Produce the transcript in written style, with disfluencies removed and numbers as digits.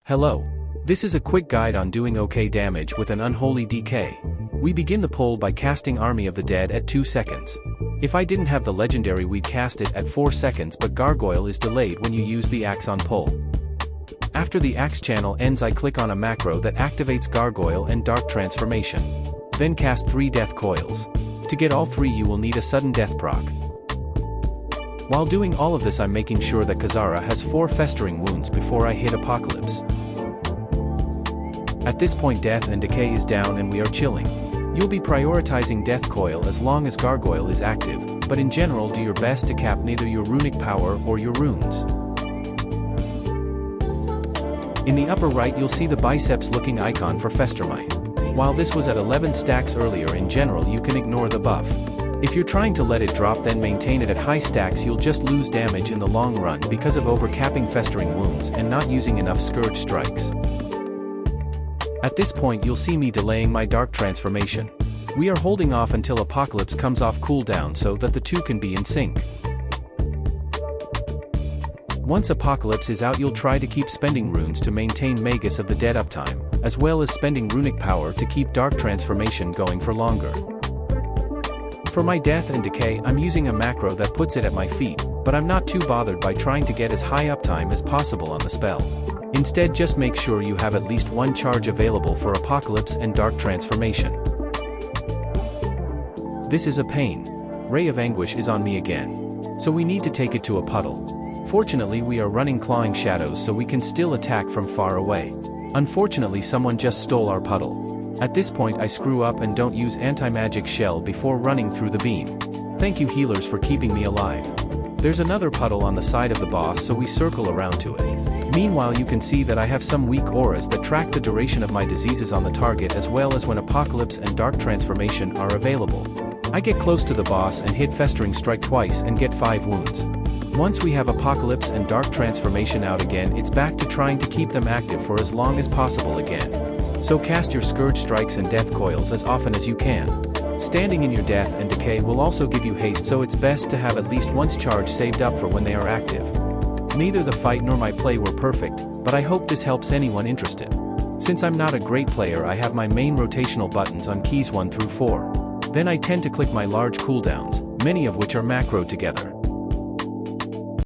Hello. This is a quick guide on doing okay damage with an Unholy DK. We begin the pull by casting Army of the Dead at 2 seconds. If I didn't have the legendary we'd cast it at 4 seconds, but Gargoyle is delayed when you use the axe on pull. After the axe channel ends, I click on a macro that activates Gargoyle and Dark Transformation. Then cast 3 Death Coils. To get all 3 you will need a sudden death proc. While doing all of this, I'm making sure that Kazzara has 4 festering wounds before I hit Apocalypse. At this point Death and Decay is down and we are chilling. You'll be prioritizing Death Coil as long as Gargoyle is active, but in general do your best to cap neither your runic power or your runes. In the upper right you'll see the biceps looking icon for Festermite. While this was at 11 stacks earlier, in general you can ignore the buff. If you're trying to let it drop then maintain it at high stacks, you'll just lose damage in the long run because of overcapping festering wounds and not using enough Scourge strikes. At this point you'll see me delaying my Dark Transformation. We are holding off until Apocalypse comes off cooldown so that the two can be in sync. Once Apocalypse is out, you'll try to keep spending runes to maintain Magus of the Dead uptime, as well as spending runic power to keep Dark Transformation going for longer. For my Death and Decay, I'm using a macro that puts it at my feet, but I'm not too bothered by trying to get as high uptime as possible on the spell. Instead, just make sure you have at least 1 charge available for Apocalypse and Dark Transformation. This is a pain. Ray of Anguish is on me again. So we need to take it to a puddle. Fortunately we are running Clawing Shadows so we can still attack from far away. Unfortunately someone just stole our puddle. At this point I screw up and don't use anti-magic shell before running through the beam. Thank you healers for keeping me alive. There's another puddle on the side of the boss so we circle around to it. Meanwhile you can see that I have some weak auras that track the duration of my diseases on the target as well as when Apocalypse and Dark Transformation are available. I get close to the boss and hit Festering Strike twice and get 5 wounds. Once we have Apocalypse and Dark Transformation out again, it's back to trying to keep them active for as long as possible again. So cast your Scourge Strikes and Death Coils as often as you can. Standing in your Death and Decay will also give you haste, so it's best to have at least once charge saved up for when they are active. Neither the fight nor my play were perfect, but I hope this helps anyone interested. Since I'm not a great player, I have my main rotational buttons on keys 1 through 4. Then I tend to click my large cooldowns, many of which are macro together.